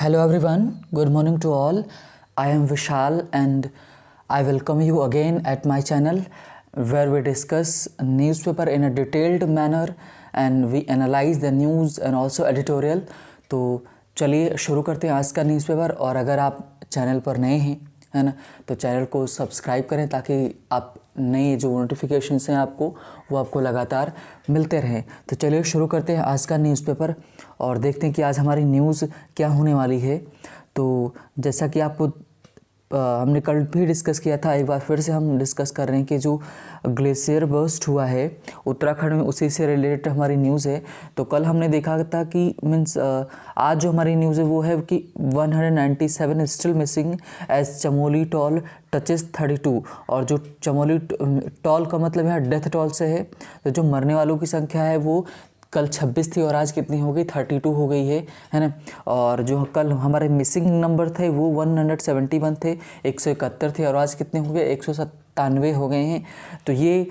Hello everyone, good morning to all. I am Vishal and I welcome you again at my channel where we discuss newspaper in a detailed manner and we analyze the news and also editorial. तो चलिए शुरू करते हैं आज का newspaper. और अगर आप चैनल पर नए हैं है ना, तो चैनल को सब्सक्राइब करें ताकि आप नए जो नोटिफिकेशंस हैं आपको वो आपको लगातार मिलते रहें। तो चलिए शुरू करते हैं आज का न्यूज़पेपर और देखते हैं कि आज हमारी न्यूज़ क्या होने वाली है। तो जैसा कि आपको हमने कल भी डिस्कस किया था, एक बार फिर से हम डिस्कस कर रहे हैं कि जो ग्लेशियर बर्स्ट हुआ है उत्तराखंड में, उसी से रिलेटेड हमारी न्यूज़ है। तो कल हमने देखा था कि मीन्स आज जो हमारी न्यूज़ है वो है कि 197 still missing as Chamoli toll touches 32। और जो चमोली टॉल का मतलब यहाँ डेथ टॉल से है, तो जो मरने वालों की संख्या है वो कल 26 थी और आज कितनी हो गई, 32 हो गई है ना। और जो कल हमारे मिसिंग नंबर थे वो 171 थे, 171 थे और आज कितने हो गए, 197 हो गए हैं। तो ये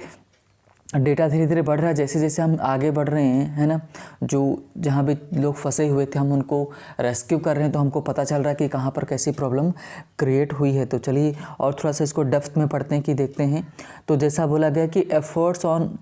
डेटा धीरे धीरे बढ़ रहा है जैसे जैसे हम आगे बढ़ रहे हैं, है ना। जो जहाँ भी लोग फंसे हुए थे हम उनको रेस्क्यू कर रहे हैं, तो हमको पता चल रहा है कि कहाँ पर कैसी प्रॉब्लम क्रिएट हुई है। तो चलिए और थोड़ा सा इसको डेप्थ में पढ़ते हैं कि देखते हैं। तो जैसा बोला गया कि efforts on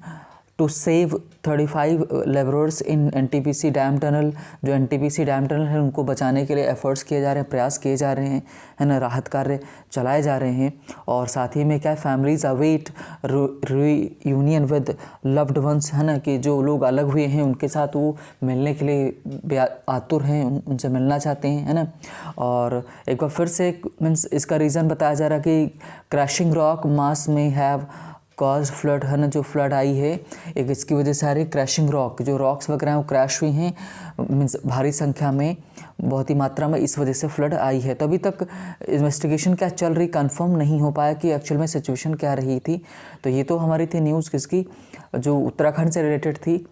to save 35 labourers in NTPC dam tunnel, जो एनटीपीसी डैम टनल है उनको बचाने के लिए एफर्ट्स किए जा रहे हैं, प्रयास किए जा रहे हैं, है ना, राहत कार्य चलाए जा रहे हैं। और साथ ही में क्या, families await reunion with loved ones, है ना, कि जो लोग अलग हुए हैं उनके साथ वो मिलने के लिए आतुर हैं, उनसे मिलना चाहते हैं, है ना। और एक बार फिर से मीन्स इसका रीज़न बताया जा रहा है कि क्रैशिंग रॉक मास में हैव कॉज फ्लड, है ना, जो फ्लड आई है एक इसकी वजह से आ रही क्रैशिंग रॉक, जो रॉक्स वगैरह हैं वो क्रैश हुई हैं मीन्स भारी संख्या में, बहुत ही मात्रा में, इस वजह से फ्लड आई है। तो अभी तक इन्वेस्टिगेशन क्या चल रही, कंफर्म नहीं हो पाया कि एक्चुअल में सिचुएशन क्या रही थी। तो ये तो हमारी थी न्यूज़ किसकी, जो उत्तराखंड से रिलेटेड थी।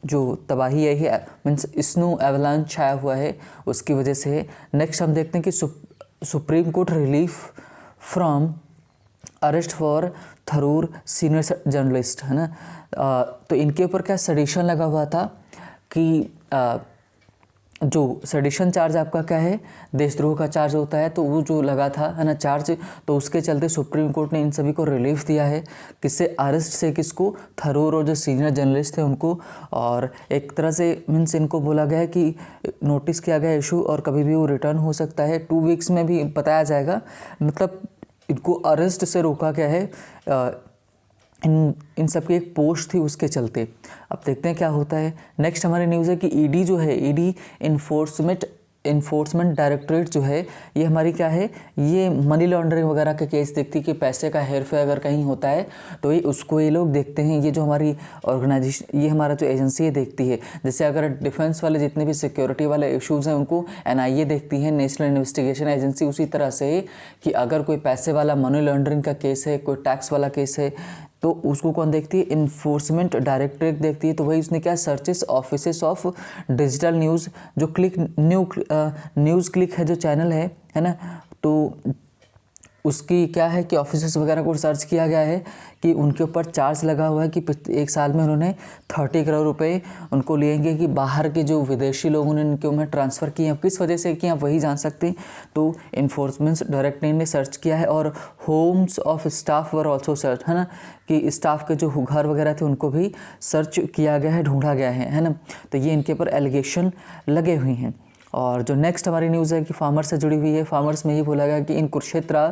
जो तबाही आई है मीन्स स्नो एवलांच छाया हुआ है उसकी वजह से। नेक्स्ट हम देखते हैं कि supreme court relief from arrest for Tharoor senior journalist, है ना। तो इनके ऊपर क्या सडिशन लगा हुआ था कि जो सडिशन चार्ज आपका क्या है, देशद्रोह का चार्ज होता है, तो वो जो लगा था, है ना, चार्ज, तो उसके चलते सुप्रीम कोर्ट ने इन सभी को रिलीफ दिया है। किससे, अरेस्ट से, किसको, थरूर और जो सीनियर जर्नलिस्ट थे उनको। और एक तरह से मीन्स इनको बोला गया है कि नोटिस किया गया इशू और कभी भी वो रिटर्न हो सकता है, 2 वीक्स में भी बताया जाएगा। मतलब इनको अरेस्ट से रोका गया है इन सब की एक पोस्ट थी उसके चलते। अब देखते हैं क्या होता है। नेक्स्ट हमारी न्यूज़ है कि ईडी जो है, ईडी इन्फोर्समेंट डायरेक्टरेट जो है, ये हमारी क्या है, ये मनी लॉन्ड्रिंग वगैरह के केस देखती है कि पैसे का हेरफेर अगर कहीं होता है तो ये उसको ये लोग देखते हैं। ये जो हमारी ऑर्गेनाइजेशन, ये हमारा जो एजेंसी है देखती है। जैसे अगर डिफेंस वाले जितने भी सिक्योरिटी वाले इश्यूज़ हैं उनको एनआईए देखती है, नेशनल इन्वेस्टिगेशन एजेंसी। उसी तरह से कि अगर कोई पैसे वाला मनी लॉन्ड्रिंग का केस है, कोई टैक्स वाला केस है, तो उसको कौन देखती है, इन्फोर्समेंट डायरेक्टरेट देखती है। तो वही उसने क्या, searches offices of digital news, जो न्यूज़ क्लिक है जो चैनल है ना, तो उसकी क्या है कि ऑफिसर्स वगैरह को सर्च किया गया है कि उनके ऊपर चार्ज लगा हुआ है कि एक साल में उन्होंने 30 करोड़ रुपए उनको लिएंगे कि बाहर के जो विदेशी लोगों ने उनके उन्हें ट्रांसफ़र किए हैं, किस वजह से किए आप वही जान सकते हैं। तो इन्फोर्समेंट डायरेक्टरेट ने सर्च किया है और Holmes of staff were also search, है ना, कि स्टाफ के जो घर वगैरह थे उनको भी सर्च किया गया है, ढूंढा गया है ना। तो ये इनके ऊपर एलिगेशन लगे हुए हैं। और जो नेक्स्ट हमारी न्यूज़ है कि फार्मर्स से जुड़ी हुई है। फार्मर्स में ये बोला गया कि in Kurukshetra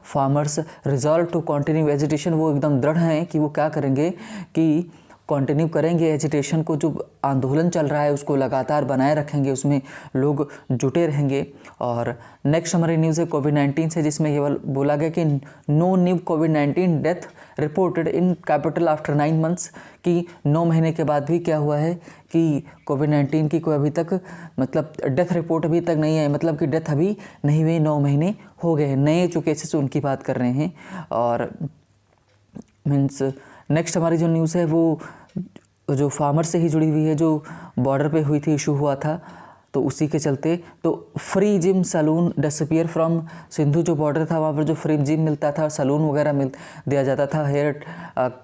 farmers resolve to continue agitation, वो एकदम दृढ़ हैं कि वो क्या करेंगे कि कंटिन्यू करेंगे एजिटेशन को, जो आंदोलन चल रहा है उसको लगातार बनाए रखेंगे, उसमें लोग जुटे रहेंगे। और नेक्स्ट हमारी न्यूज़ है कोविड-19 से, जिसमें ये बोला गया कि नो न्यू कोविड-19 death reported in capital after 9 months, कि 9 महीने के बाद भी क्या हुआ है कि कोविड-19 की कोई अभी तक मतलब डेथ रिपोर्ट अभी तक नहीं है, मतलब कि डेथ अभी नहीं हुई, 9 महीने हो गए हैं। नए जो केसेस उनकी बात कर रहे हैं। और मीन्स नेक्स्ट हमारी जो न्यूज़ है वो जो फार्मर से ही जुड़ी हुई है, जो बॉर्डर पे हुई थी, इशू हुआ था, तो उसी के चलते तो free gym salon disappear from Singhu, जो बॉर्डर था वहाँ पर जो फ्री जिम मिलता था, सैलून वगैरह मिल दिया जाता था हेयर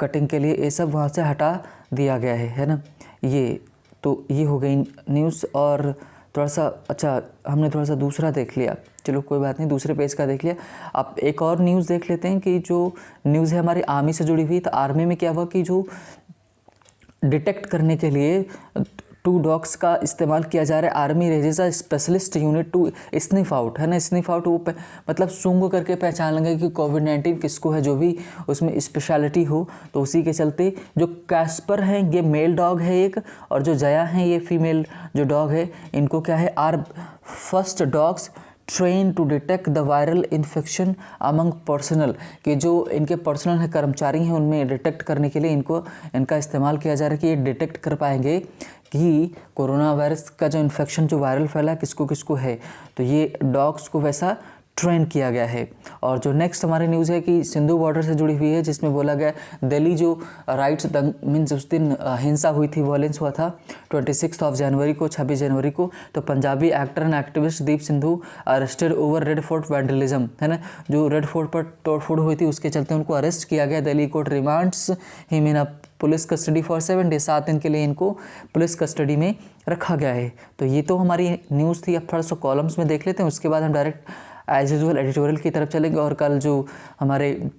कटिंग के लिए, ये सब वहाँ से हटा दिया गया है ना। ये तो ये हो गई न्यूज़। और थोड़ा सा अच्छा, हमने थोड़ा सा दूसरा देख लिया, चलो कोई बात नहीं, दूसरे पेज का देख लिया। अब एक और न्यूज़ देख लेते हैं कि जो न्यूज़ है हमारी आर्मी से जुड़ी हुई। तो आर्मी में क्या हुआ कि जो डिटेक्ट करने के लिए 2 डॉग्स का इस्तेमाल किया जा रहा है। Army raises a specialist unit to sniff out, है ना, स्निफ आउट वो मतलब सूंघ करके पहचान लेंगे कि कोविड-19 किसको है, जो भी उसमें स्पेशलिटी हो। तो उसी के चलते जो कैस्पर है ये मेल डॉग है एक, और जो जया है ये फीमेल जो डॉग है, इनको क्या है, are first dogs train to detect the viral infection among personnel, कि जो इनके पर्सनल है, कर्मचारी हैं, उनमें डिटेक्ट करने के लिए इनका इस्तेमाल किया जा रहा है कि ये डिटेक्ट कर पाएंगे कि कोरोना वायरस का जो इन्फेक्शन जो वायरल फैला है किसको किसको है। तो ये डॉग्स को वैसा ट्रेन किया गया है। और जो नेक्स्ट हमारी न्यूज़ है कि सिंधु बॉर्डर से जुड़ी हुई है, जिसमें बोला गया दिल्ली जो राइट्स मीन्स उस दिन हिंसा हुई थी, वॉयलेंस हुआ था 26 जनवरी को, 26 जनवरी को। तो Punjabi actor and activist Deep Sindhu arrested over red fort vandalism, है ना, जो रेड फोर्ट पर तोड़फोड़ हुई थी उसके चलते उनको अरेस्ट किया गया। Delhi court remands him in police custody for 7 days, 7 दिन के लिए इनको पुलिस कस्टडी में रखा गया है। तो ये तो हमारी न्यूज़ थी। अब थोड़ा सा कॉलम्स में देख लेते हैं, उसके बाद हम डायरेक्ट एज यूजुअल एडिटोरियल की तरफ चलेंगे। और कल जो हमारे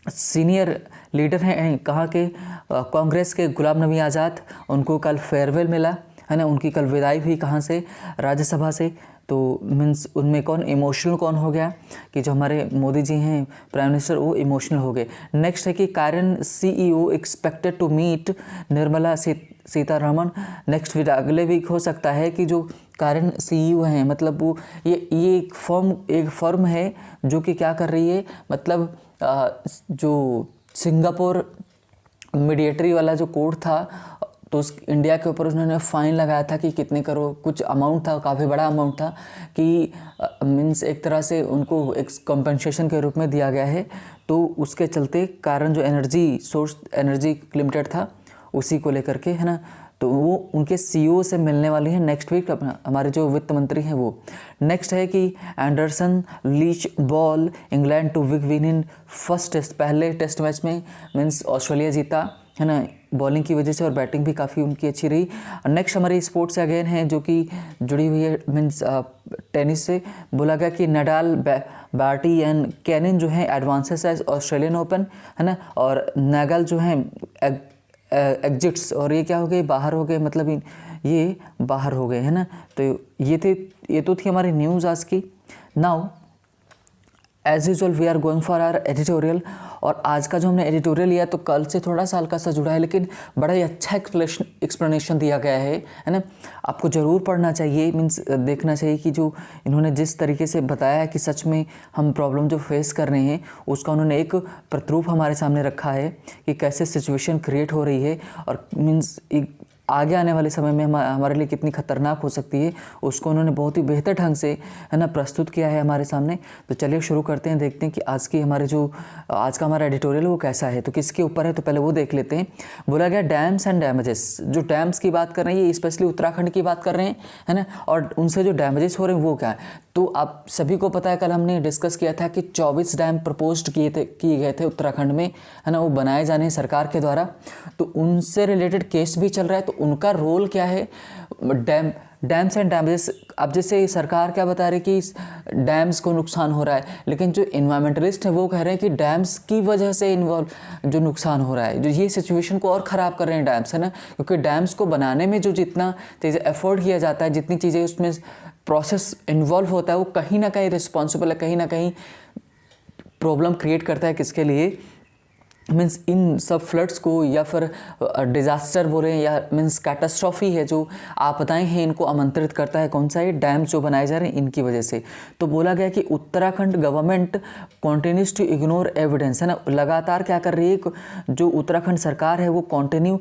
सीनियर लीडर हैं कहाँ के, कांग्रेस के गुलाम नबी आज़ाद, उनको कल फेयरवेल मिला, है ना, उनकी कल विदाई हुई कहाँ से, राज्यसभा से। तो मीन्स उनमें कौन इमोशनल कौन हो गया कि जो हमारे मोदी जी हैं प्राइम मिनिस्टर, वो इमोशनल हो गए। नेक्स्ट है कि कारण CEO expected to meet Nirmala Sitharaman next week, अगले वीक हो सकता है कि जो कारण CEO हैं, मतलब वो ये एक फर्म है जो कि क्या कर रही है, मतलब जो सिंगापुर मीडिएटरी वाला जो कोर्ट था, तो उस इंडिया के ऊपर उन्होंने फ़ाइन लगाया था कि कितने करोड़, कुछ अमाउंट था, काफ़ी बड़ा अमाउंट था, कि मीन्स एक तरह से उनको एक कॉम्पेंसेशन के रूप में दिया गया है। तो उसके चलते कारण जो एनर्जी लिमिटेड था उसी को लेकर के, है ना, तो वो उनके CEO से मिलने वाली है नेक्स्ट वीक, हमारे जो वित्त मंत्री हैं वो। नेक्स्ट है कि Anderson Leach bowl England to win in first test, पहले टेस्ट मैच में मीन्स ऑस्ट्रेलिया जीता, है ना, बॉलिंग की वजह से, और बैटिंग भी काफ़ी उनकी अच्छी रही। नेक्स्ट हमारी स्पोर्ट्स से अगेन है जो कि जुड़ी हुई है मीन्स टेनिस से। बोला गया कि नडाल, बार्टी एंड कैनिन जो है एडवांसेस एज ऑस्ट्रेलियन ओपन, है ना, और नागल जो है एग्जिट्स, और ये क्या हो गए, बाहर हो गए, मतलब ये बाहर हो गए, है ना। तो ये तो थी हमारी न्यूज़ आज की। Now as usual we are going for our editorial. और आज का जो हमने एडिटोरियल लिया तो कल से थोड़ा सा हल्का सा जुड़ा है, लेकिन बड़ा ही अच्छा एक्सप्लेनेशन दिया गया है ना। आपको ज़रूर पढ़ना चाहिए, मीन्स देखना चाहिए कि जो इन्होंने जिस तरीके से बताया है कि सच में हम प्रॉब्लम जो फेस कर रहे हैं उसका उन्होंने एक प्रतिरूप हमारे सामने रखा है कि कैसे सिचुएशन क्रिएट हो रही है, और मीन्स आगे आने वाले समय में हमारे लिए कितनी खतरनाक हो सकती है, उसको उन्होंने बहुत ही बेहतर ढंग से, है ना, प्रस्तुत किया है हमारे सामने। तो चलिए शुरू करते हैं, देखते हैं कि आज का हमारा एडिटोरियल वो कैसा है, तो किसके ऊपर है, तो पहले वो देख लेते हैं। बोला गया डैम्स एंड डैमेजेस, जो डैम्स की बात कर रहे हैं ये स्पेशली उत्तराखंड की बात कर रहे हैं, है ना, और उनसे जो डैमेजेस हो रहे हैं वो क्या है। तो आप सभी को पता है, कल हमने डिस्कस किया था कि 24 डैम प्रपोज्ड किए गए थे उत्तराखंड में, है ना, वो बनाए जाने हैं सरकार के द्वारा। तो उनसे रिलेटेड केस भी चल रहा है, तो उनका रोल क्या है, डैम्स एंड डैमेजेस। अब जैसे सरकार क्या बता रही कि डैम्स को नुकसान हो रहा है, लेकिन जो इन्वायरमेंटलिस्ट हैं वो कह रहे हैं कि डैम्स की वजह से जो नुकसान हो रहा है, जो ये सिचुएशन को और ख़राब कर रहे हैं डैम्स, है ना, क्योंकि डैम्स को बनाने में जो जितना चीज़ें एफर्ट किया जाता है, जितनी चीज़ें उसमें प्रोसेस इन्वॉल्व होता है, वो कहीं ना कहीं रिस्पॉन्सिबल है, कहीं ना कहीं प्रॉब्लम क्रिएट करता है किसके लिए, मीन्स इन सब फ्लड्स को, या फिर डिज़ास्टर बोले, या मीन्स कैटास्ट्रॉफी है, जो आपदाएं हैं, इनको आमंत्रित करता है कौन सा, ये डैम जो बनाए जा रहे हैं इनकी वजह से। तो बोला गया कि Uttarakhand government continues to ignore evidence, है ना, लगातार क्या कर रही है, जो उत्तराखंड सरकार है वो कॉन्टिन्यू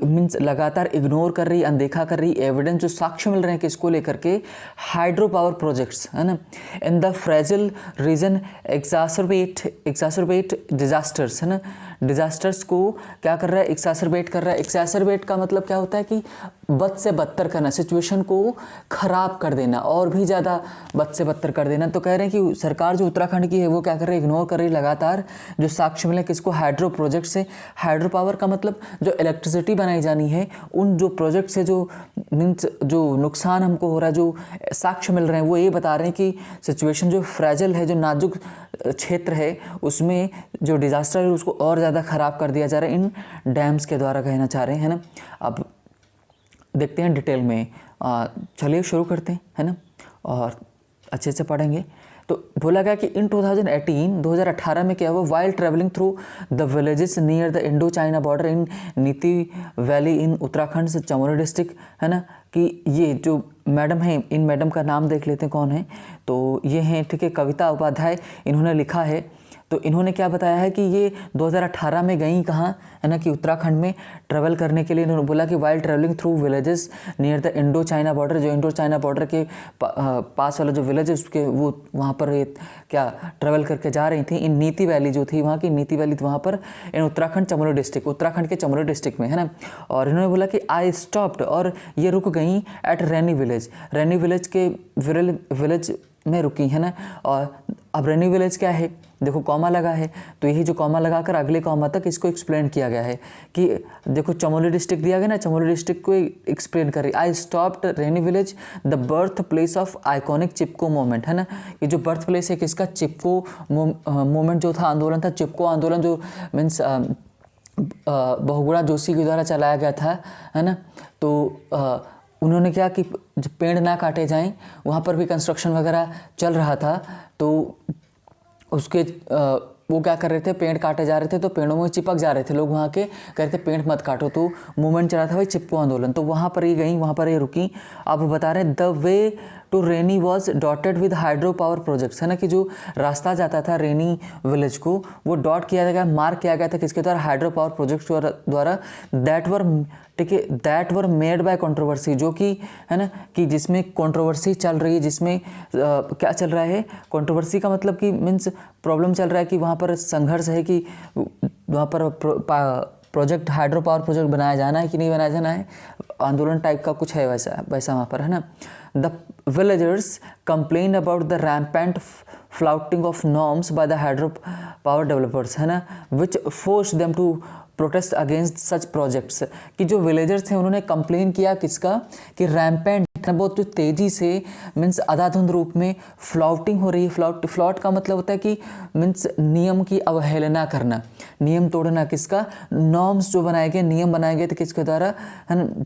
मीन्स लगातार इग्नोर कर रही, अनदेखा कर रही एविडेंस, जो साक्ष्य मिल रहे हैं किसको लेकर के, हाइड्रो पावर प्रोजेक्ट्स, है ना, इन द फ्रेजिल रीजन एक्सासरबेट डिजास्टर्स, है ना, डिजास्टर्स को क्या कर रहा है, एक्सासरबेट कर रहा है। एक्सासरबेट का मतलब क्या होता है कि बद से बदतर करना, सिचुएशन को ख़राब कर देना, और भी ज़्यादा बद से बदतर कर देना। तो कह रहे हैं कि सरकार जो उत्तराखंड की है वो क्या कर रही है, इग्नोर कर रही है लगातार जो साक्ष्य मिले किसको, हाइड्रो प्रोजेक्ट से। हाइड्रो पावर का मतलब जो इलेक्ट्रिसिटी बनाई जानी है उन जो प्रोजेक्ट से जो मीन्स जो नुकसान हमको हो रहा है, जो साक्ष्य मिल रहे हैं वो ये बता रहे हैं कि सिचुएशन जो फ्रेजल है, जो नाजुक क्षेत्र है उसमें जो डिज़ास्टर है उसको और ज़्यादा ख़राब कर दिया जा रहा है इन डैम्स के द्वारा, कहना चाह रहे हैं, है ना। अब देखते हैं डिटेल में, चलिए शुरू करते हैं, है ना, और अच्छे से पढ़ेंगे। तो बोला गया कि इन 2018 में क्या हुआ, while travelling through the villages near the Indo China border in नीति वैली इन उत्तराखंड से चमोली डिस्ट्रिक्ट, है ना, कि ये जो मैडम हैं, इन मैडम का नाम देख लेते हैं कौन है। तो ये हैं, ठीक है, कविता उपाध्याय, इन्होंने लिखा है। तो इन्होंने क्या बताया है कि ये 2018 में गई कहाँ, है ना, कि उत्तराखंड में ट्रैवल करने के लिए। इन्होंने बोला कि while travelling through villages near the Indo China border, जो इंडो चाइना बॉर्डर के पास वाला जो विलेज है उसके वो वहाँ पर ये क्या ट्रैवल करके जा रही थी। इन नीति वैली जो थी वहाँ की, नीति वैली वहाँ पर इन उत्तराखंड चमोली डिस्ट्रिक्ट, उत्तराखंड के चमोली डिस्ट्रिक्ट में, है ना। और इन्होंने बोला कि आई स्टॉप्ड, और ये रुक गई एट रैनी विलेज, रैनी विलेज के विलेज में रुकी, है ना। और अब रैनी विलेज क्या है, देखो कॉमा लगा है, तो यही जो कॉमा लगाकर अगले कॉमा तक इसको एक्सप्लेन किया गया है कि देखो चमोली डिस्ट्रिक्ट दिया गया ना, चमोली डिस्ट्रिक्ट को एक्सप्लेन कर रही। I stopped Raini village the birth place of iconic Chipko movement, है ना। ये जो बर्थ प्लेस है किसका, चिपको मूवमेंट जो था, आंदोलन था, चिपको आंदोलन जो मीन्स बहुगुणा जोशी के द्वारा चलाया गया था, है ना। तो उन्होंने क्या कि पेड़ ना काटे जाएं, वहाँ पर भी कंस्ट्रक्शन वगैरह चल रहा था, तो उसके वो क्या कर रहे थे, पेड़ काटे जा रहे थे, तो पेड़ों में चिपक जा रहे थे लोग, वहाँ के कह रहे थे पेड़ मत काटो, तो मूवमेंट चला था भाई चिपको आंदोलन। तो वहाँ पर ये गई, वहाँ पर ये रुकी। अब बता रहे हैं the way to Reni was dotted with hydro power projects, है ना, कि जो रास्ता जाता था रेनी विलेज को वो डॉट किया गया, मार्क किया गया था किसके द्वारा, हाइड्रो पावर प्रोजेक्ट्स द्वारा, दैट वर, ठीक है, that were made by controversy, जो कि, है ना, कि जिसमें कंट्रोवर्सी चल रही है, जिसमें क्या चल रहा है, कंट्रोवर्सी का मतलब कि मीन्स प्रॉब्लम चल रहा है, कि वहाँ पर संघर्ष है कि वहाँ पर प्रोजेक्ट, हाइड्रो पावर प्रोजेक्ट बनाया जाना है कि नहीं बनाया जाना है, आंदोलन टाइप का कुछ है वैसा वहाँ पर, है ना। The villagers complain about the rampant flouting of norms by the hydro power developers, है ना, which force them to protest against such projects, कि जो विलेजर्स थे उन्होंने कंप्लेन किया किसका, कि रैम्पेंट बहुत तेज़ी से मीन्स आधाधुंध रूप में फ्लाउटिंग हो रही है। फ्लॉट का मतलब होता है कि मीन्स नियम की अवहेलना करना, नियम तोड़ना, किसका, नॉर्म्स जो बनाए गए, नियम बनाए गए थे किसके द्वारा, है ना।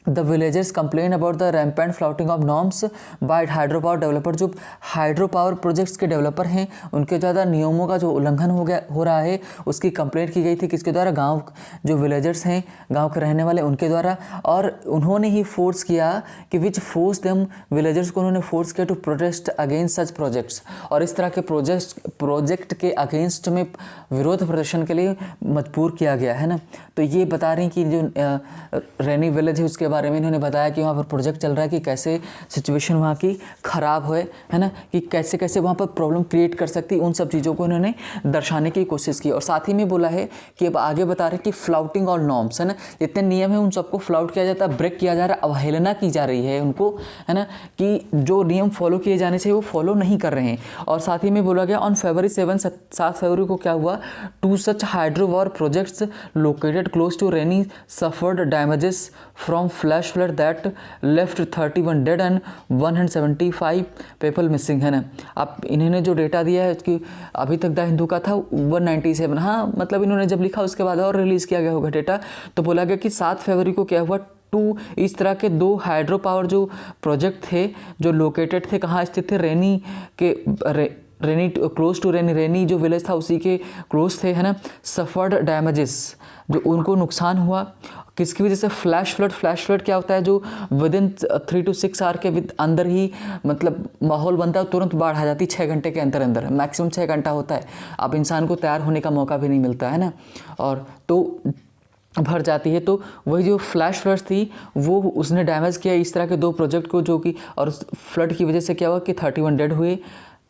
The villagers complain about the rampant flouting of norms by hydro power developer, जो हाइड्रो पावर प्रोजेक्ट्स के डेवलपर हैं उनके ज़्यादा नियमों का जो उल्लंघन हो रहा है उसकी कंप्लेंट की गई थी किसके द्वारा, गांव जो विलेजर्स हैं, गांव के रहने वाले, उनके द्वारा। और उन्होंने ही फोर्स किया कि विच फोर्स देम, विलेजर्स को उन्होंने फोर्स किया to protest against such projects, और इस तरह के प्रोजेक्ट के अगेंस्ट में विरोध प्रदर्शन के लिए मजबूर किया गया, है ना। तो ये बता रही कि जो रैनी विलेज है उसके बारे में इन्होंने बताया कि वहाँ पर प्रोजेक्ट चल रहा है, कि कैसे सिचुएशन वहाँ की ख़राब है ना, कि कैसे कैसे वहाँ पर प्रॉब्लम क्रिएट कर सकती, उन सब चीज़ों को इन्होंने दर्शाने की कोशिश की। और साथ ही में बोला है कि अब आगे बता रहे हैं कि फ्लाउटिंग और नॉर्म्स, है ना, जितने नियम है उन सबको फ्लाउट किया जाता है, ब्रेक किया जा रहा है, अवहेलना की जा रही है उनको, है ना, कि जो नियम फॉलो किए जाने चाहिए वो फॉलो नहीं कर रहे हैं। और साथ ही में बोला गया ऑन February 7 फरवरी को क्या हुआ, two such hydro power projects located close to Raini suffered damages from flash flood that left 31 dead and 175 people missing, है ना। अब इन्होंने जो डेटा दिया है कि अभी तक द हिंदू का था 197, हाँ मतलब इन्होंने जब लिखा उसके बाद और रिलीज़ किया गया होगा डेटा। तो बोला गया कि 7 फरवरी को क्या हुआ, टू इस तरह के 2 हाइड्रो पावर जो प्रोजेक्ट थे जो लोकेटेड थे, कहाँ स्थित थे, रेनी के रेनी क्लोज टू रेनी जो विलेज था उसी के क्लोज थे, है ना। सफर्ड डैमेजेस, जो उनको नुकसान हुआ किसकी वजह से, फ्लैश फ्लड क्या होता है, जो विद इन 3 to 6 आवर के अंदर ही मतलब माहौल बनता है, तुरंत बाढ़ आ जाती है 6 घंटे के अंदर, मैक्सिमम 6 घंटा होता है, अब इंसान को तैयार होने का मौका भी नहीं मिलता है ना, और तो भर जाती है। तो वही जो फ्लैश फ्लड थी वो उसने डैमेज किया इस तरह के 2 प्रोजेक्ट को, जो कि और उस फ्लड की वजह से क्या हुआ कि 31 डेड हुए,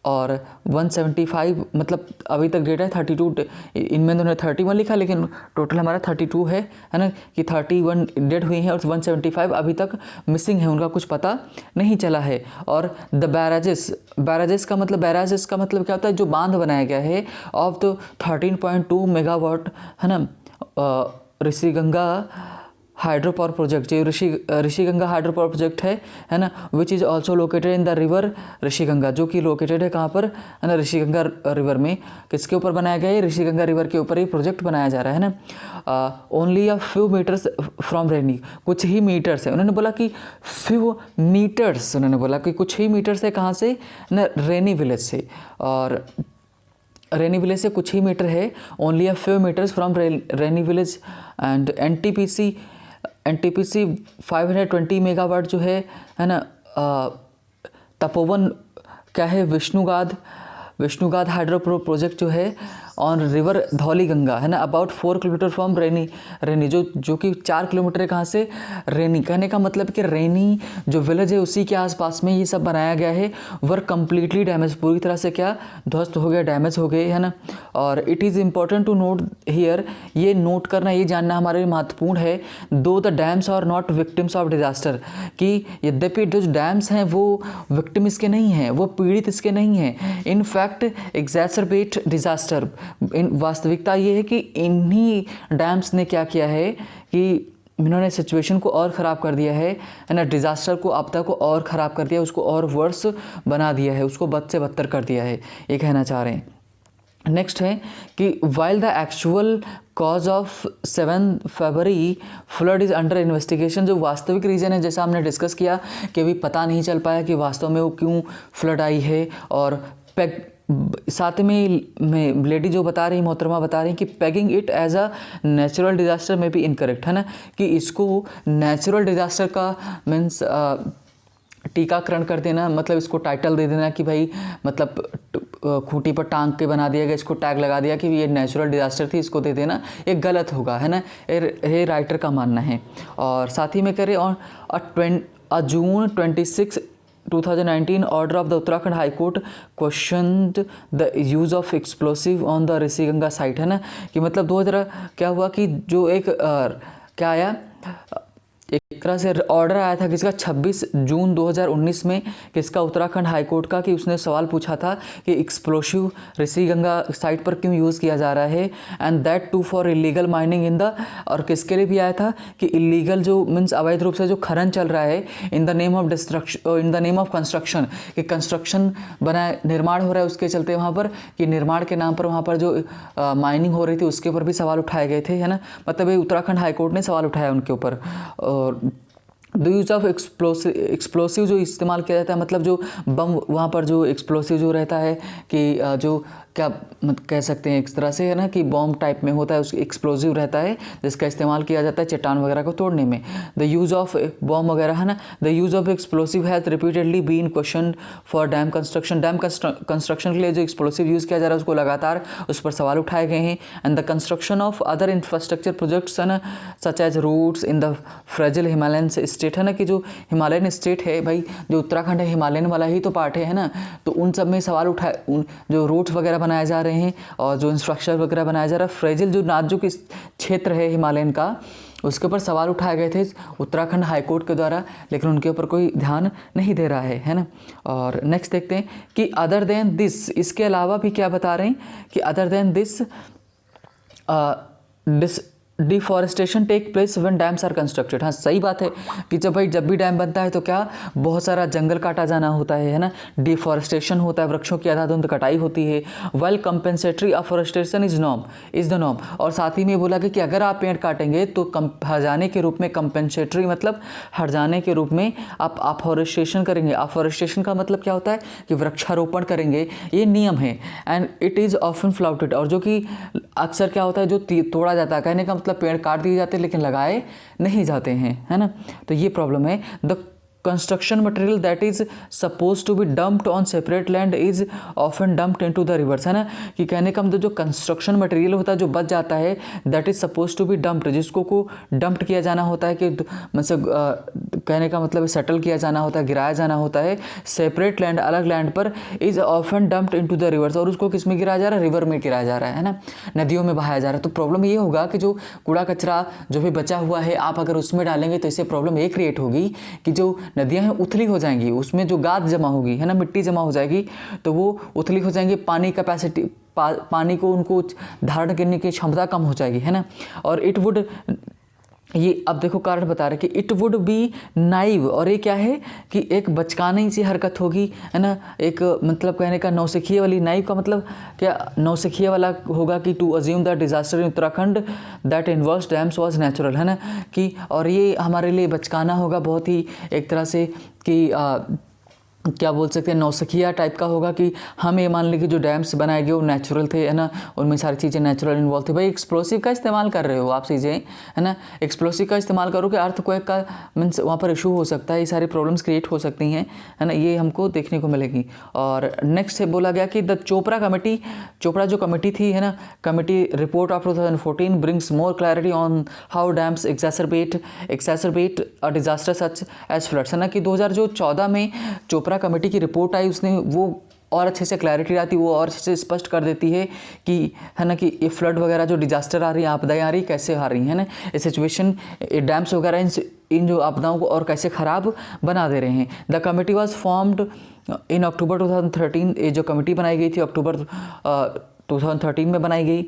और 175 मतलब अभी तक डेटा है 32, इनमें उन्होंने 31 लिखा लेकिन टोटल हमारा 32 है ना, कि 31 डेड हुई हैं और 175 अभी तक मिसिंग है, उनका कुछ पता नहीं चला है। और द बैराजेस का मतलब क्या होता है, जो बांध बनाया गया है ऑफ द 13.2 मेगावाट है ना, ऋषिगंगा हाइड्रो पावर प्रोजेक्ट, जो ऋषिगंगा हाइड्रो पावर प्रोजेक्ट है ना, which is also located in the river Rishiganga, जो कि लोकेटेड है कहाँ पर, है ना, ऋषिगंगा रिवर में। किसके ऊपर बनाया गया है, ऋषिगंगा रिवर के ऊपर ही प्रोजेक्ट बनाया जा रहा है ना। Only a few metres from Raini, कुछ ही मीटर्स है, उन्होंने बोला कि फ्यू मीटर्स, उन्होंने बोला कि कुछ ही मीटर्स है, कहाँ से ना, रेनी विलेज से, और रेनी विलेज से कुछ ही मीटर है, only a few metres from Raini village. And NTPC 520 megawatt जो है ना, तपोवन क्या है, विष्णुगाद हाइड्रो प्रोजेक्ट जो है ऑन रिवर धौलीगंगा है ना, अबाउट 4 किलोमीटर फ्रॉम रेनी जो कि 4 किलोमीटर है कहाँ से, रेनी। कहने का मतलब कि रेनी जो विलेज है उसी के आसपास में ये सब बनाया गया है। वर्क कम्प्लीटली डैमेज, पूरी तरह से क्या, ध्वस्त हो गया, डैमेज हो गए है ना। और it is important to note here, ये नोट करना, ये जानना हमारे लिए महत्वपूर्ण है, though the dams are not victims of disaster, कि यद्यपि जो डैम्स हैं वो विक्टिम इसके नहीं हैं, वो पीड़ित इसके नहीं हैं, इन फैक्ट एग्जैसरबेट डिजास्टर। इन वास्तविकता ये है कि इन्हीं डैम्स ने क्या किया है कि इन्होंने सिचुएशन को और ख़राब कर दिया है ना, डिज़ास्टर को, आपदा को और ख़राब कर दिया, उसको और वर्स बना दिया है, उसको बद से बदतर कर दिया है, ये कहना चाह रहे हैं। नेक्स्ट है कि while the actual cause of 7 February flood is under investigation, जो वास्तविक रीज़न है, जैसा हमने डिस्कस किया कि अभी पता नहीं चल पाया कि वास्तव में वो क्यों फ्लड आई है। और साथ में लेडी जो बता रही, मोहतरमा बता रही कि pegging it as a natural disaster में भी इनकरेक्ट है ना, कि इसको नेचुरल डिज़ास्टर का मीन्स टीकाकरण कर देना, मतलब इसको टाइटल दे देना कि भाई मतलब खूंटी पर टांग के बना दिया गया, इसको टैग लगा दिया कि ये नेचुरल डिज़ास्टर थी, इसको दे देना, ये गलत होगा है ना, ये राइटर का मानना है। और साथ ही में करें on June 26 2019 order of the Uttarakhand high court questioned the use of explosive on the Rishiganga site है ना, कि मतलब 2000 क्या हुआ कि जो एक क्या आया, एक तरह से ऑर्डर आया था किसका, 26 जून 2019 में, किसका, उत्तराखंड हाई कोर्ट का, कि उसने सवाल पूछा था कि एक्सप्लोसिव ऋषिगंगा साइट पर क्यों यूज़ किया जा रहा है, and that too for illegal mining in the, और किसके लिए भी आया था कि इलीगल जो मीन्स अवैध रूप से जो खनन चल रहा है, in the name of destruction, in the name of construction, कि कंस्ट्रक्शन निर्माण हो रहा है उसके चलते वहाँ पर, कि निर्माण के नाम पर वहाँ पर जो माइनिंग हो रही थी उसके ऊपर भी सवाल उठाए गए थे है ना, मतलब ये उत्तराखंड हाई कोर्ट ने सवाल उठाया उनके ऊपर। और द यूज़ ऑफ एक्सप्लोसिव जो इस्तेमाल किया जाता है, मतलब जो बम वहाँ पर जो एक्सप्लोसिव जो रहता है कि जो क्या कह सकते हैं एक तरह से है ना, कि बॉम्ब टाइप में होता है, उस एक्सप्लोसिव रहता है जिसका इस्तेमाल किया जाता है चट्टान वगैरह को तोड़ने में, द यूज़ ऑफ बॉम्ब वगैरह है ना, the use of explosive has repeatedly been question for dam construction, dam construction के लिए जो एक्सप्लोसिव यूज़ किया जा रहा है उसको लगातार उस पर सवाल उठाए गए हैं। And the construction of other infrastructure projects है ना, such as roads in the fragile Himalayan state है ना, कि जो हिमालयन स्टेट है भाई, जो उत्तराखंड है हिमालयन वाला ही तो पार्ट है ना, तो उन सब में सवाल उठाए, जो रूट्स वगैरह बनाए जा रहे हैं और जो इंफ्रास्ट्रक्चर वगैरह बनाया जा रहा है, फ्रेजिल जो नाजुक क्षेत्र है हिमालयन का, उसके ऊपर सवाल उठाए गए थे उत्तराखंड हाई कोर्ट के द्वारा, लेकिन उनके ऊपर कोई ध्यान नहीं दे रहा है ना। और नेक्स्ट देखते हैं कि अदर देन दिस, इसके अलावा भी क्या बता रहे हैं कि other than this deforestation take place when dams are constructed. हाँ सही बात है कि जब भी डैम बनता है तो क्या बहुत सारा जंगल काटा जाना होता है ना, डिफॉरेस्टेशन होता है, वृक्षों की आधाधुंध कटाई होती है। Well compensatory afforestation is the norm, और साथ ही में बोला कि अगर आप पेड़ काटेंगे तो हर्जाने के रूप में, कंपेंसेटरी मतलब हर्जाने के रूप में आप अफॉरेस्टेशन करेंगे। अफॉरेस्टेशन का मतलब क्या होता है कि वृक्षारोपण करेंगे, ये नियम है। एंड इट इज़ ऑफन फ्लाउटेड, और जो कि अक्सर क्या होता है जो तोड़ा जाता है, कहने का मतलब पेड़ काट दिए जाते हैं लेकिन लगाए नहीं जाते हैं है ना, तो ये प्रॉब्लम है। The construction material that is suppose to be dumped on separate land is often dumped into the rivers, है ना, कि कहने का मतलब जो कंस्ट्रक्शन मटेरियल होता है जो बच जाता है that is suppose to be dumped, जिसको को डंप्ड किया जाना होता है, कि मतलब कहने का मतलब सेटल किया जाना होता है, गिराया जाना होता है सेपरेट लैंड, अलग लैंड पर, is often dumped into the reverse, और उसको किस में गिराया जा रहा है, रिवर में गिराया जा रहा है ना, नदियों में बहाया जा रहा है। तो प्रॉब्लम ये होगा कि जो कूड़ा कचरा जो भी बचा हुआ है आप अगर उसमें डालेंगे तो इससे प्रॉब्लम ये क्रिएट होगी कि जो नदियां हैं उथली हो जाएंगी, उसमें जो गाद जमा होगी, है ना, मिट्टी जमा हो जाएगी, तो वो उथली हो जाएंगी, पानी कैपेसिटी पानी को उनको धारण करने की क्षमता कम हो जाएगी, है ना। और इट वुड, ये अब देखो कारण बता रहे कि इट वुड बी नाइव, और ये क्या है कि एक बचकाने सी हरकत होगी, है ना, एक मतलब कहने का नौसिखिए वाली, नाइव का मतलब क्या, नौसिखिए वाला होगा कि to assume the disaster in Uttarakhand that involves dams was natural, है ना, कि और ये हमारे लिए बचकाना होगा बहुत ही एक तरह से कि क्या बोल सकते हैं, नौसिखिया टाइप का होगा कि हम ये मान लें कि जो डैम्स बनाए गए वो नेचुरल थे, है ना, उनमें सारी चीज़ें नेचुरल इन्वॉल्व थी। भाई एक्सप्लोसिव का इस्तेमाल कर रहे हो आप चीज़ें, है ना, एक्सप्लोसिव का इस्तेमाल करो कि अर्थक्वेक का मीन्स वहाँ पर इशू हो सकता है, ये सारी प्रॉब्लम्स क्रिएट हो सकती हैं, है ना, ये हमको देखने को मिलेगी। और नेक्स्ट से बोला गया कि द चोपड़ा कमेटी, चोपड़ा जो कमेटी थी, है ना, committee report of 2014 brings more clarity on how dams exacerbate a disaster such as floods, है ना, कि 2014 में चोपड़ा कमेटी की रिपोर्ट आई, उसने वो और अच्छे से क्लैरिटी आती, वो और अच्छे से स्पष्ट कर देती है कि, है ना, कि ये फ्लड वगैरह जो डिजास्टर आ रही है, आपदाएं आ रही, कैसे आ रही है ना, ये सिचुएशन, डैम्स वगैरह इन जो आपदाओं को और कैसे ख़राब बना दे रहे हैं। The committee was formed in October 2013, ये जो कमेटी बनाई गई थी अक्टूबर 2013 में बनाई गई।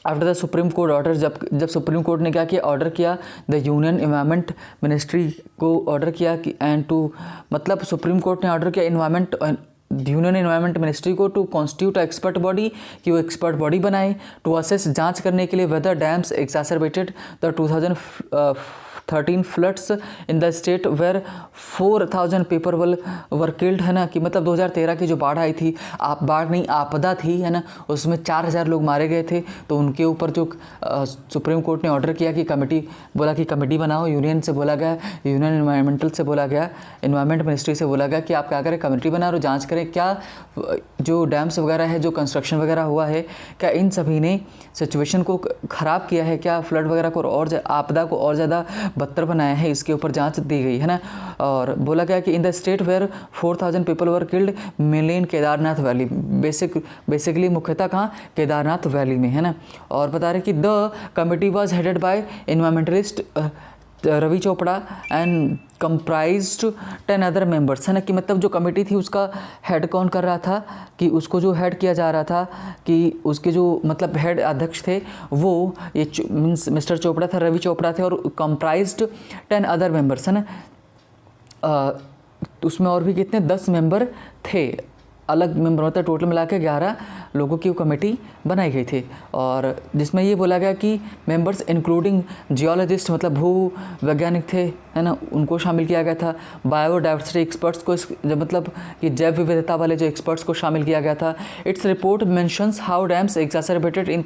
After the supreme court order, जब सुप्रीम कोर्ट ने क्या किया, ऑर्डर किया द यूनियन एनवायरनमेंट मिनिस्ट्री को ऑर्डर किया कि एंड टू, मतलब सुप्रीम कोर्ट ने ऑर्डर किया यूनियन एनवायरनमेंट मिनिस्ट्री को टू कॉन्स्टिट्यूट एक्सपर्ट बॉडी, कि वो एक्सपर्ट बॉडी बनाए टू असेस, जांच करने के लिए whether dams exacerbated the 2013 floods in the state where 4000 people were killed, है ना, कि मतलब 2013 की जो बाढ़ आई थी, बाढ़ नहीं आपदा थी, है ना, उसमें 4000 लोग मारे गए थे। तो उनके ऊपर जो सुप्रीम कोर्ट ने ऑर्डर किया कि कमेटी, बोला कि कमेटी बनाओ, यूनियन से बोला गया, यूनियन एनवायरमेंटल से बोला गया, एनवायरमेंट मिनिस्ट्री से बोला गया कि आप क्या करें, कमेटी बनाओ और जाँच करें क्या जो डैम्स वगैरह है, जो कंस्ट्रक्शन वगैरह हुआ है, क्या इन सभी ने सिचुएशन को ख़राब किया है, क्या फ्लड वगैरह को और आपदा को और ज़्यादा बदतर बनाया है, इसके ऊपर जांच दी गई, है ना। और बोला गया कि in the state where 4000 people were killed mainly in Kedarnath valley, basically मुख्यतः कहाँ, केदारनाथ वैली में, है ना। और बता रहे कि the committee was headed by environmentalist Ravi Chopra and comprised 10 other members, है ना, कि मतलब जो कमेटी थी उसका हेड कौन कर रहा था, कि उसको जो हेड किया जा रहा था, कि उसके जो मतलब हेड अध्यक्ष थे वो ये मीन्स मिस्टर चोपड़ा था, रवि चोपड़ा थे, और कंप्राइज्ड 10 अदर मेंबर्स, है ना, उसमें और भी कितने 10 मेंबर थे, अलग मेंबर, मतलब टोटल मिला के 11 लोगों की वो कमेटी बनाई गई थी। और जिसमें ये बोला गया कि मेंबर्स इंक्लूडिंग जियोलॉजिस्ट, मतलब भू वैज्ञानिक थे, है ना, उनको शामिल किया गया था। बायोडाइवर्सिटी एक्सपर्ट्स को मतलब कि जैव विविधता वाले जो एक्सपर्ट्स को शामिल किया गया था। Its report mentions how dams exacerbated in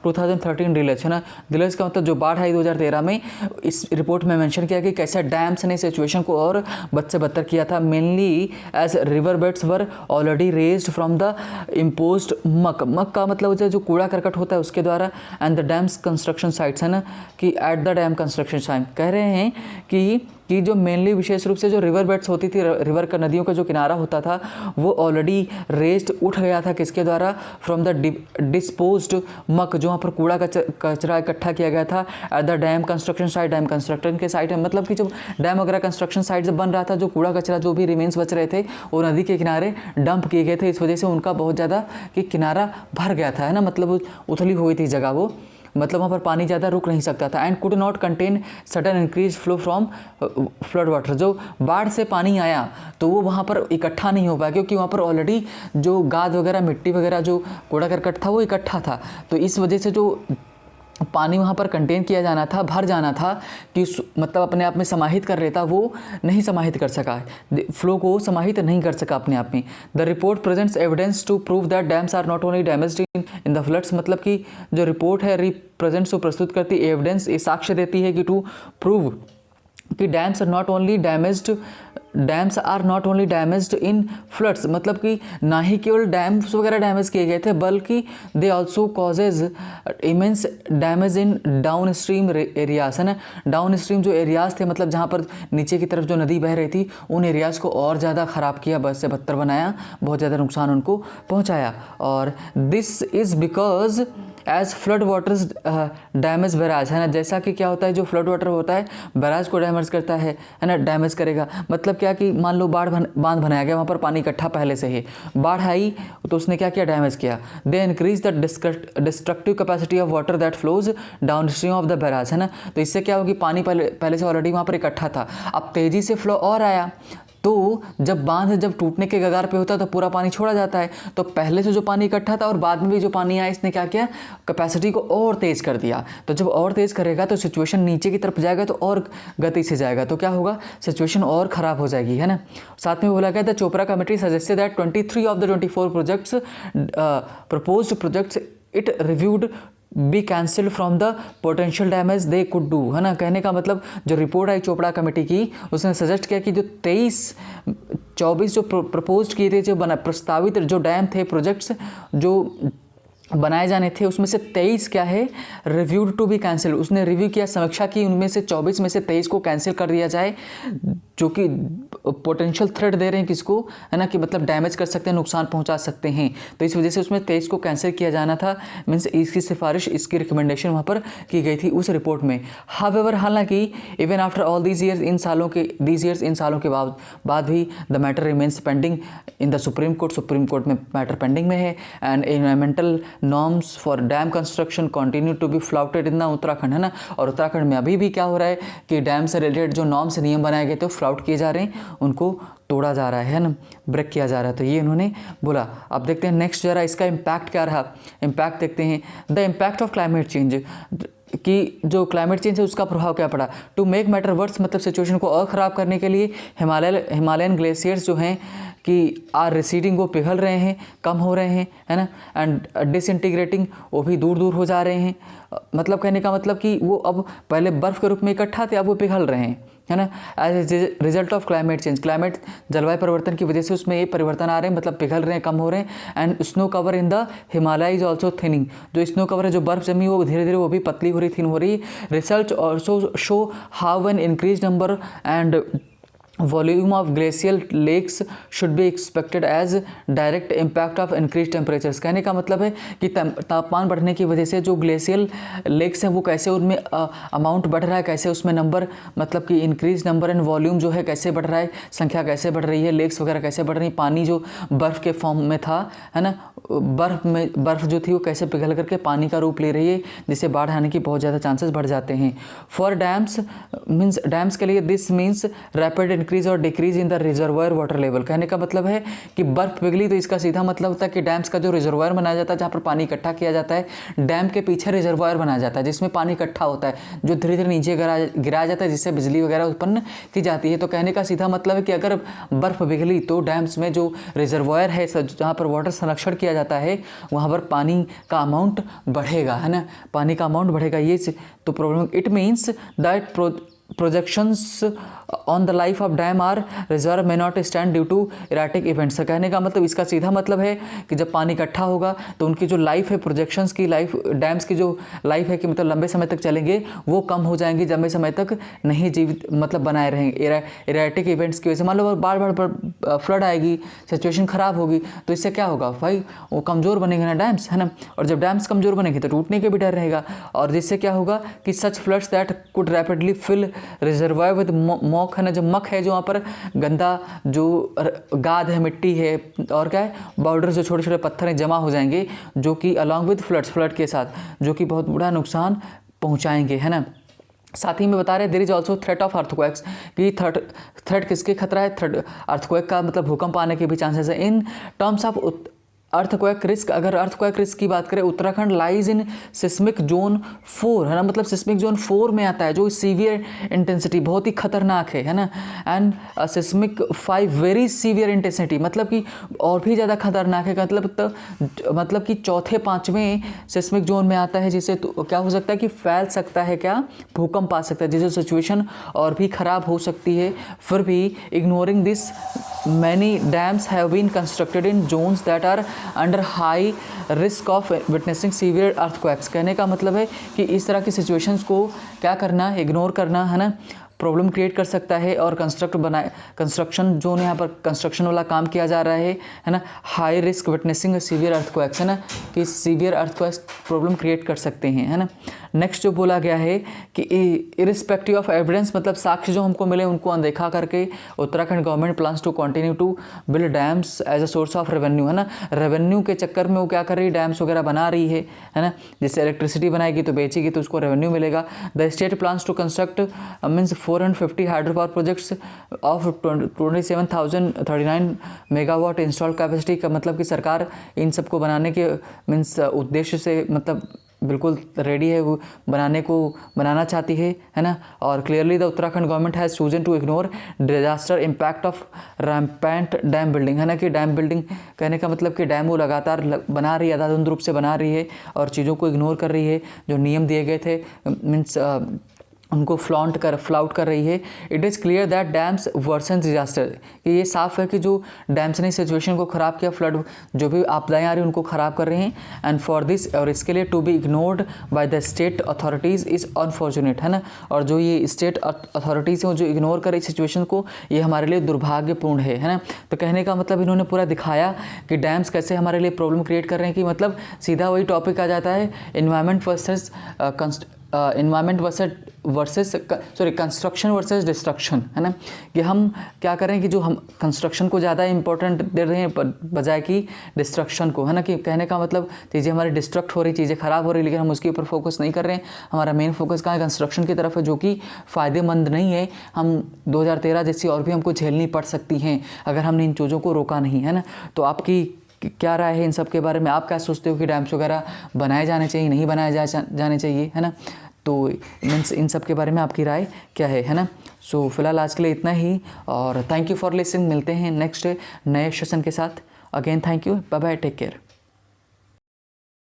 2013 deluge, है ना, डिलेज का मतलब जो बाढ़ आई 2013 में, इस रिपोर्ट में मेंशन किया कि कैसे डैम्स ने सिचुएशन को और बद से बदतर किया था, mainly as river beds were already raised from the imposed muck का मतलब जो कूड़ा करकट होता है उसके द्वारा, and the dams construction sites, है ना, कि at the dam construction site कह रहे हैं कि जो मेनली विशेष रूप से जो रिवर बेड्स होती थी, रिवर का नदियों का जो किनारा होता था वो ऑलरेडी रेज्ड उठ गया था, किसके द्वारा, फ्रॉम द डिस्पोज्ड मक, जो वहाँ पर कूड़ा कचरा इकट्ठा किया गया था, at the dam construction site, dam construction के साइट है, मतलब कि जब डैम वगैरह कंस्ट्रक्शन साइट जब बन रहा था, जो कूड़ा कचरा जो भी रिमेन्स बच रहे थे वो नदी के किनारे डंप किए गए थे, इस वजह से उनका बहुत ज़्यादा कि किनारा भर गया था, है ना, मतलब उथली हुई थी जगह वो, मतलब वहाँ पर पानी ज़्यादा रुक नहीं सकता था। And could not contain sudden increase flow from flood water, जो बाढ़ से पानी आया तो वो वहाँ पर इकट्ठा नहीं हो पाया, क्योंकि वहाँ पर ऑलरेडी जो गाद वगैरह, मिट्टी वगैरह, जो कूड़ा करकट था वो इकट्ठा था। तो इस वजह से जो पानी वहाँ पर कंटेन किया जाना था, भर जाना था, कि मतलब अपने आप में समाहित कर लेता, वो नहीं समाहित कर सका, फ्लो को समाहित नहीं कर सका अपने आप में। The report presents evidence to prove that dams are not only damaged in the floods, मतलब कि जो रिपोर्ट है रिप्रेजेंट्स को प्रस्तुत करती एविडेंस, ये साक्ष्य देती है कि टू प्रूव कि dams are not only damaged in floods, मतलब कि ना ही केवल डैम्स वगैरह डैमेज किए गए थे, बल्कि they also causes immense damage in down stream areas, है ना। डाउन स्ट्रीम जो एरियाज थे, मतलब जहाँ पर नीचे की तरफ जो नदी बह रही थी, उन एरियाज़ को और ज़्यादा ख़राब किया, बद से बदतर बनाया, बहुत ज़्यादा नुकसान उनको पहुँचाया। और this is because as flood waters damage barrage, है ना। जैसा कि क्या होता है, जो फ्लड वाटर होता है बैराज को डैमेज करता है ना, डैमेज करेगा। मतलब क्या कि मान लो बांध बनाया गया, वहाँ पर पानी इकट्ठा पहले से ही, बाढ़ आई तो उसने क्या किया, डैमेज किया। They increase the destructive capacity of water that flows down stream of the barrage, है ना। तो इससे क्या होगी, पानी पहले से ऑलरेडी वहाँ पर इकट्ठा था, अब तेज़ी से फ्लो और आया, तो जब बांध जब टूटने के कगार पे होता है तो पूरा पानी छोड़ा जाता है। तो पहले से जो पानी इकट्ठा था और बाद में भी जो पानी आया, इसने क्या किया, कैपेसिटी को और तेज़ कर दिया। तो जब और तेज़ करेगा तो सिचुएशन नीचे की तरफ जाएगा, तो और गति से जाएगा, तो क्या होगा, सिचुएशन और ख़राब हो जाएगी, है ना। साथ में बोला गया था, Chopra committee suggested that 23 of the 24 projects proposed projects it reviewed be cancel from the potential damage they could do, है ना। कहने का मतलब जो रिपोर्ट आई चोपड़ा कमेटी की, उसने सजेस्ट किया कि जो 24 जो प्रपोज किए थे, जो प्रस्तावित जो डैम थे, प्रोजेक्ट्स जो बनाए जाने थे, उसमें से 23 क्या है, रिव्यूड टू बी कैंसिल। उसने रिव्यू किया, समीक्षा की, उनमें से 24 में से 23 को कैंसिल कर दिया जाए, जो कि पोटेंशियल थ्रेट दे रहे हैं किसको, है ना, कि मतलब डैमेज कर सकते हैं, नुकसान पहुंचा सकते हैं। तो इस वजह से उसमें 23 को कैंसिल किया जाना था, मीन्स इसकी सिफारिश, इसकी रिकमेंडेशन वहाँ पर की गई थी उस रिपोर्ट में। हावेवर, हालांकि even after all these years, इन सालों के बाद भी the matter remains pending in the supreme court में मैटर पेंडिंग में है। And environmental norms for dam construction continue to be flouted in the Uttarakhand, है ना। और उत्तराखंड में अभी भी क्या हो रहा है कि डैम से रिलेटेड जो नॉर्म्स नियम बनाए गए थे, फ्लाउट किए जा रहे हैं, उनको तोड़ा जा रहा है ना, ब्रेक किया जा रहा है। तो ये इन्होंने बोला। अब देखते हैं नेक्स्ट जरा इसका इम्पैक्ट क्या रहा। इम्पैक्ट देखते हैं, the impact of climate change, कि जो क्लाइमेट चेंज है उसका प्रभाव क्या पड़ा। टू मेक मैटर वर्स, मतलब सिचुएशन को और ख़राब करने के लिए हिमालयन ग्लेशियर्स जो हैं कि आर रिसीडिंग, वो पिघल रहे हैं, कम हो रहे हैं, है ना। एंड डिसइंटीग्रेटिंग, वो भी दूर दूर हो जा रहे हैं। मतलब कहने का मतलब कि वो अब पहले बर्फ़ के रूप में इकट्ठा थे, अब वो पिघल रहे हैं, है ना। As a result of climate change, जलवायु परिवर्तन की वजह से उसमें ये परिवर्तन आ रहे हैं, मतलब पिघल रहे हैं, कम हो रहे हैं। And snow cover in the Himalaya is also thinning, जो स्नो कवर है, जो बर्फ जमी, वो धीरे धीरे वो भी पतली हो रही, थिन हो रही। Research also show how an increase number and volume of glacial lakes should be expected as direct impact of increase temperatures. कहने का मतलब है कि तापमान बढ़ने की वजह से जो ग्लेशियल लेक्स हैं, वो कैसे उनमें अमाउंट बढ़ रहा है, कैसे उसमें नंबर, मतलब कि इंक्रीज नंबर एंड वॉल्यूम जो है कैसे बढ़ रहा है, संख्या कैसे बढ़ रही है, लेक्स वगैरह कैसे बढ़ रही है, पानी जो बर्फ़ के फॉर्म में था, है ना, बर्फ़ जो थी वो कैसे पिघल करके पानी का रूप ले रही है, जिससे बाढ़ आने की बहुत ज़्यादा चांसेस बढ़ जाते हैं। फॉर डैम्स के लिए दिस मीन्स रैपिड इंक्रीज और decrease in the reservoir water level. कहने का मतलब है कि बर्फ पिघली तो इसका सीधा मतलब होता है कि डैम्स का जो रिजर्वायर बनाया जाता है, जहाँ पर पानी इकट्ठा किया जाता है, डैम के पीछे रिजर्वायर बनाया जाता है जिसमें पानी इकट्ठा होता है, जो धीरे धीरे नीचे गिराया जाता है, जिससे बिजली वगैरह उत्पन्न की जाती है। तो कहने का सीधा मतलब है कि अगर बर्फ पिघली तो डैम्स में जो रिजर्वायर है, जहाँ पर वाटर संरक्षण किया जाता है, वहाँ पर पानी का अमाउंट बढ़ेगा, है ना, पानी का अमाउंट बढ़ेगा। ये तो problem, it means that projections on the life of dam or reserve may not stand due to erratic events. कहने का मतलब, इसका सीधा मतलब है कि जब पानी इकट्ठा होगा तो उनकी जो लाइफ है, प्रोजेक्शंस की लाइफ, डैम्स की जो लाइफ है कि मतलब लंबे समय तक चलेंगे, वो कम हो जाएंगी, लंबे समय तक नहीं जीवित मतलब बनाए रहेंगे इराटिक इवेंट्स की वजह से। मान लो बाढ़ फ्लड आएगी, सिचुएशन ख़राब होगी, तो इससे क्या होगा भाई, वो कमज़ोर बनेंगे ना डैम्स, है ना। और जब डैम्स कमज़ोर बनेंगे तो टूटने के भी डर रहेगा, और जिससे क्या होगा कि such floods that could rapidly fill reservoir with muck, है ना, जो मक है, जो वहाँ पर गंदा जो गाद है, मिट्टी है, और क्या है, बॉर्डर जो छोटे छोटे पत्थर हैं, जमा हो जाएंगे, जो कि अलॉन्ग विद फ्लड के साथ, जो कि बहुत बड़ा नुकसान पहुँचाएंगे, है ना। साथ ही में बता रहे there is also threat of earthquakes, कि थ्रेट किसके खतरा है, थ्रेट अर्थक्वेक का मतलब भूकंप आने के भी चांसेस है। In terms of earthquake risk, अगर अर्थक्वेक रिस्क की बात करें, Uttarakhand lies in seismic zone 4, है ना, मतलब सिस्मिक जोन 4 में आता है, जो सीवियर इंटेंसिटी बहुत ही खतरनाक है ना, and seismic 5 very severe intensity, मतलब कि और भी ज़्यादा खतरनाक है, मतलब कि चौथे पाँचवें सिस्मिक जोन में आता है, जिससे तो क्या हो सकता है कि फैल सकता है, क्या भूकंप आ सकता है, जिससे सिचुएशन और भी ख़राब हो सकती है। फिर भी ignoring this many dams have been constructed in zones that are under high risk of witnessing severe earthquakes. कहने का मतलब है कि इस तरह की सिचुएशंस को क्या करना, इग्नोर करना, है ना, प्रॉब्लम क्रिएट कर सकता है। और कंस्ट्रक्शन जोन, यहाँ पर कंस्ट्रक्शन वाला काम किया जा रहा है ना, high risk witnessing severe earthquakes, है ना, कि सीवियर अर्थक्वेक्स प्रॉब्लम क्रिएट कर सकते हैं, है ना। नेक्स्ट जो बोला गया है कि इरिस्पेक्टिव ऑफ एविडेंस, मतलब साक्ष्य जो हमको मिले उनको अनदेखा करके Uttarakhand government plans to continue to build dams as a source of revenue, है ना, रेवेन्यू के चक्कर में वो क्या कर रही है, डैम्स वगैरह बना रही है ना, जिससे इलेक्ट्रिसिटी बनाएगी तो बेचेगी तो उसको रेवेन्यू मिलेगा। The state plans to construct means 450 hydro power projects of 27,039 megawatt installed capacity का, मतलब कि सरकार इन सबको बनाने के मीन्स उद्देश्य से मतलब बिल्कुल रेडी है, वो बनाना चाहती है ना। और clearly the Uttarakhand government has chosen to ignore disaster impact of rampant dam building, है ना, कि डैम बिल्डिंग कहने का मतलब कि डैम वो लगातार बना रही है, आधाधुंध रूप से बना रही है और चीज़ों को इग्नोर कर रही है, जो नियम दिए गए थे मीन्स उनको फ्लाउट कर रही है। It is clear that dams worsen disaster, कि ये साफ है कि जो डैम्स ने सिचुएशन को ख़राब किया, फ्लड जो भी आपदाएं आ रही हैं उनको ख़राब कर रहे हैं। एंड फॉर दिस, और इसके लिए to be ignored by the state authorities is unfortunate, है ना, और जो ये स्टेट अथॉरिटीज़ हैं जो इग्नोर कर रही सिचुएशन को, ये हमारे लिए दुर्भाग्यपूर्ण है ना। तो कहने का मतलब इन्होंने पूरा दिखाया कि डैम्स कैसे हमारे लिए प्रॉब्लम क्रिएट कर रहे हैं, कि मतलब सीधा वही टॉपिक आ जाता है, इन्वायरमेंट कंस्ट्रक्शन वर्सेस डिस्ट्रक्शन, है ना, कि हम क्या करें कि जो हम कंस्ट्रक्शन को ज़्यादा इंपॉर्टेंट दे रहे हैं बजाय कि डिस्ट्रक्शन को, है ना, कि कहने का मतलब चीज़ें हमारी डिस्ट्रक्ट हो रही, चीज़ें ख़राब हो रही, लेकिन हम उसके ऊपर फोकस नहीं कर रहे हैं। हमारा मेन फोकस कहाँ है, कंस्ट्रक्शन की तरफ है, जो कि फ़ायदेमंद नहीं है। हम 2013 जैसी और भी हमको झेलनी पड़ सकती हैं अगर हमने इन चीज़ों को रोका नहीं, है ना। तो आपकी क्या राय है इन सब के बारे में, आप क्या सोचते हो कि डैम्स वगैरह बनाए जाने चाहिए, नहीं बनाए जाने चाहिए, है ना। तो मीन्स इन सब के बारे में आपकी राय क्या है ना। सो फिलहाल आज के लिए इतना ही, और थैंक यू फॉर लिसनिंग। मिलते हैं नेक्स्ट नए सेशन के साथ। Again thank you, bye bye, take care.